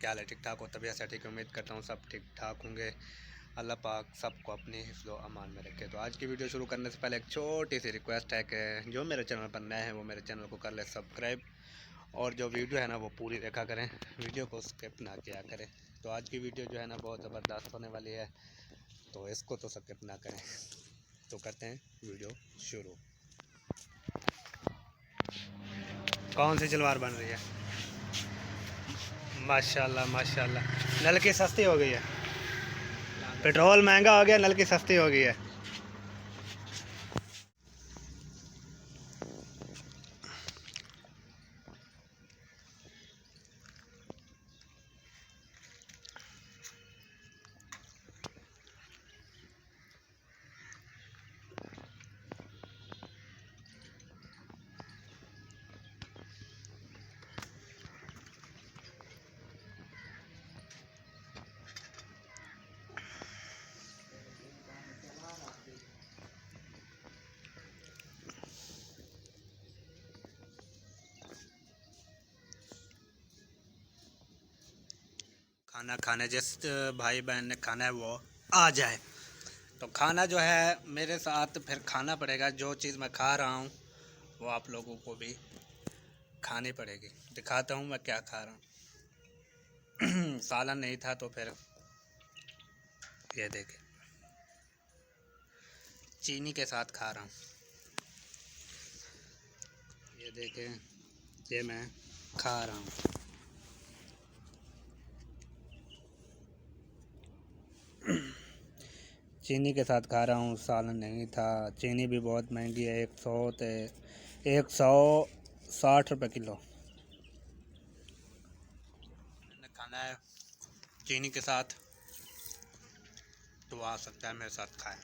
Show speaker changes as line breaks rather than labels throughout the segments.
क्या हाल है? ठीक ठाक हो? तबीयत से ठीक, उम्मीद करता हूँ सब ठीक ठाक होंगे। अल्लाह पाक सबको अपनी हिफ्ज़ व अमान में रखे। तो आज की वीडियो शुरू करने से पहले एक छोटी सी रिक्वेस्ट है कि जो मेरे चैनल पर नए हैं वो मेरे चैनल को कर ले सब्सक्राइब, और जो वीडियो है ना वो पूरी देखा करें, वीडियो को स्किप ना किया करें। तो आज की वीडियो जो है ना बहुत ज़बरदस्त होने वाली है, तो इसको तो स्किप ना करें। तो करते हैं वीडियो शुरू। कौन सी सलवार बन रही है? माशाल्लाह माशाल्लाह। नल की सस्ती हो गई है, पेट्रोल महंगा हो गया, नल की सस्ती हो गई है। खाना खाने जिस भाई बहन ने खाना है वो आ जाए। तो खाना जो है मेरे साथ फिर खाना पड़ेगा। जो चीज़ मैं खा रहा हूँ वो आप लोगों को भी खानी पड़ेगी। दिखाता हूँ मैं क्या खा रहा हूँ। सालन नहीं था तो फिर ये देखें, चीनी के साथ खा रहा हूँ। ये देखें, ये मैं खा रहा हूँ। चीनी के साथ खा रहा हूँ, सालन नहीं था। चीनी भी बहुत महंगी है, 160 रुपये किलो। मैंने खाना है चीनी के साथ, तो आ सकता है मेरे साथ खाए।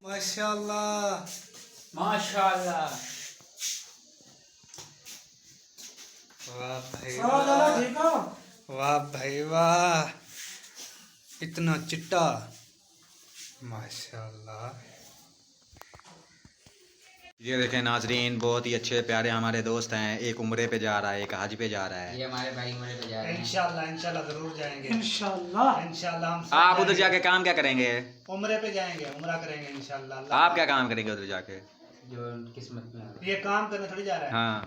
माशाल्लाह
माशाल्लाह।
वाह भाई वाह, वाह भाई वाह, इतना चिट्टा, माशाल्लाह।
ये देखें नाजरीन, बहुत ही अच्छे प्यारे हमारे दोस्त हैं। एक उम्रे पे जा रहा है, एक हज पे जा रहा है।
ये हमारे भाई उम्रे पे जा रहे हैं।
इंशाल्लाह इंशाल्लाह जरूर जाएंगे। इंशाल्लाह इंशाल्लाह हम सब
आप उधर
जाएंगे।
जाके काम क्या करेंगे?
उम्रे पे जाएंगे, उम्रा करेंगे इंशाल्लाह।
आप क्या काम करेंगे उधर जाके?
जो किस्मत में है।
ये काम करने थोड़ी जा रहा है।
हाँ,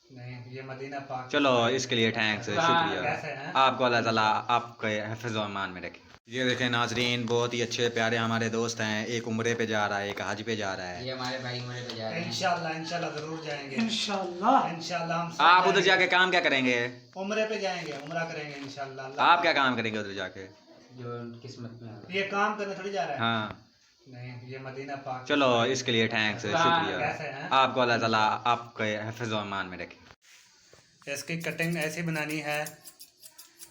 नहीं, ये मदीना पाक।
चलो इसके लिए थैंक्स, शुक्रिया।
कैसे हैं?
आपको अल्लाह ताला आपके हिफ्ज़ व अमान में रखे। ये देखें नाजरीन, बहुत ही अच्छे प्यारे हमारे दोस्त हैं। एक उम्रे पे जा रहा है, एक हज पे जा रहा है।
ये हमारे भाई उम्रे पे जा रहे हैं।
इंशाल्लाह इंशाल्लाह जरूर जाएंगे। इंशाल्लाह इंशाल्लाह हम सब
आप उधर
जाएंगे।
जाके काम क्या करेंगे?
उम्रे पे जाएंगे, उम्रा करेंगे इंशाल्लाह।
आप क्या काम करेंगे उधर जाके?
जो किस्मत में है।
ये काम करने थोड़ी जा रहा है।
हाँ,
नहीं, ये मदीना पाक।
चलो इसके लिए थैंक्स, शुक्रिया।
कैसे हैं?
आपको अल्लाह ताला आपके हिफ्ज़ व अमान में रखे।
इसकी कटिंग ऐसी बनानी है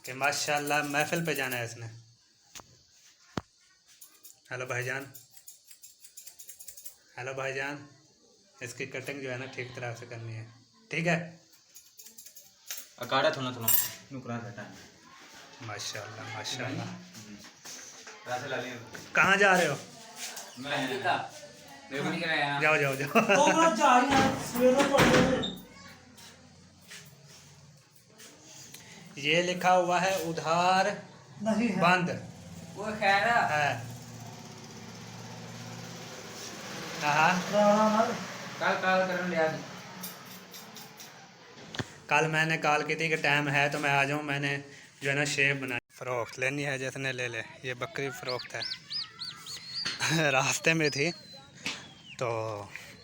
कि माशाल्लाह महफिल पे जाना है इसने। हेलो भाईजान, हेलो भाईजान, इसकी कटिंग जो है ना ठीक तरह से करनी है, ठीक है?
अकाड़ा थोड़ा थोड़ा नुकरा रहता है।
माशाल्लाह माशाल्लाह।
पैसे ला लिए।
कहाँ जा रहे हो?
मैं
जाओ जाओ जाओ। ये लिखा हुआ है उधार
नहीं है।
बंद
वो खैर
है। हाँ,
कल करने लिया
कल मैंने कॉल की थी कि टाइम है तो मैं आ जाऊँ। मैंने जो है ना शेप बनाई। फ़रोख्त लेनी है जिसने ले ले। ये बकरी फ़रोख्त है। रास्ते में थी तो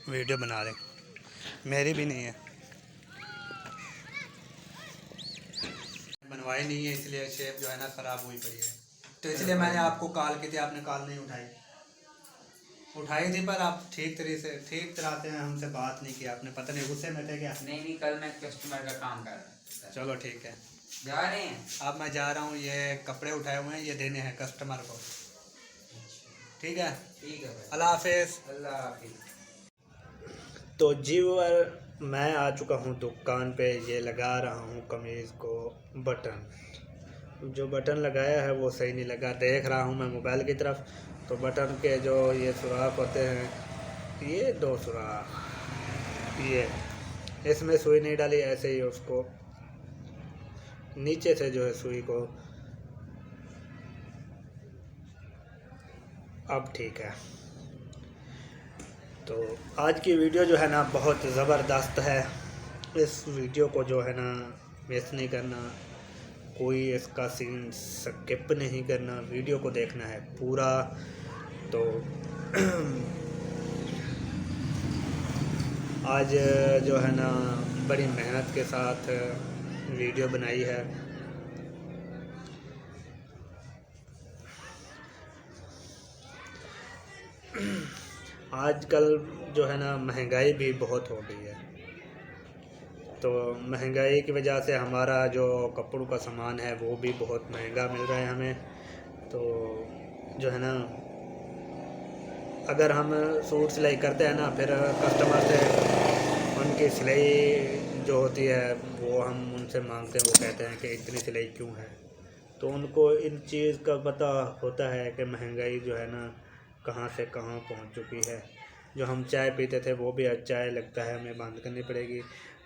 वीडियो बना रहे। मेरी भी नहीं है, बनवाई नहीं है, इसलिए शेप जो है ना ख़राब हुई पड़ी है। तो इसलिए मैंने आपको कॉल की थी, आपने कॉल नहीं उठाई थी, पर आप ठीक तरह से हमसे बात नहीं की आपने। पता नहीं गुस्से में थे क्या?
नहीं, कल मैं कस्टमर का काम कर रहा था।
चलो ठीक है,
जा रहे हैं।
अब मैं जा रहा हूँ। ये कपड़े उठाए हुए हैं, ये देने हैं कस्टमर को। ठीक है,
ठीक है भाई।
अल्लाह हाफिज़।
अल्लाह हाफिज़।
तो जी मैं आ चुका हूँ दुकान पे। ये लगा रहा हूँ कमीज़ को बटन। जो बटन लगाया है वो सही नहीं लगा। देख रहा हूँ मैं मोबाइल की तरफ, तो बटन के जो ये सुराख होते हैं, ये 2 सुराख, ये इसमें सुई नहीं डाली, ऐसे ही उसको नीचे से जो है सुई को। अब ठीक है। तो आज की वीडियो जो है ना बहुत ज़बरदस्त है। इस वीडियो को जो है ना मिस नहीं करना, कोई इसका सीन स्किप नहीं करना, वीडियो को देखना है पूरा। तो आज जो है ना बड़ी मेहनत के साथ वीडियो बनाई है। आजकल जो है ना महंगाई भी बहुत हो गई है, तो महंगाई की वजह से हमारा जो कपड़ों का सामान है वो भी बहुत महंगा मिल रहा है हमें। तो जो है ना, अगर हम सूट सिलाई करते हैं ना, फिर कस्टमर से उनकी सिलाई जो होती है वो हम उनसे मांगते हैं, वो कहते हैं कि इतनी सिलाई क्यों है। तो उनको इन चीज़ का पता होता है कि महंगाई जो है ना कहाँ से कहाँ पहुंच चुकी है। जो हम चाय पीते थे वो भी अब चाय लगता है हमें बंद करनी पड़ेगी।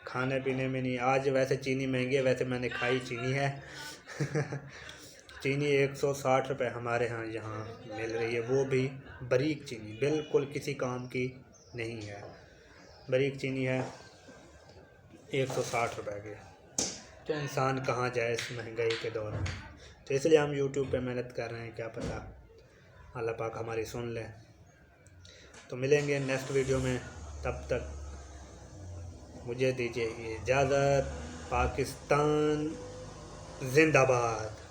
खाने पीने में नहीं, आज वैसे चीनी महंगी है, वैसे मैंने खाई चीनी है। चीनी 160 रुपये हमारे यहाँ मिल रही है, वो भी बारीक चीनी, बिल्कुल किसी काम की नहीं है। बारीक चीनी है 160 रुपये की। तो इंसान कहाँ जाए इस महंगाई के दौर में। तो इसलिए हम YouTube पे मेहनत कर रहे हैं, क्या पता अल्लाह पाक हमारी सुन ले। तो मिलेंगे नेक्स्ट वीडियो में, तब तक मुझे दीजिए इजाज़त। पाकिस्तान जिंदाबाद।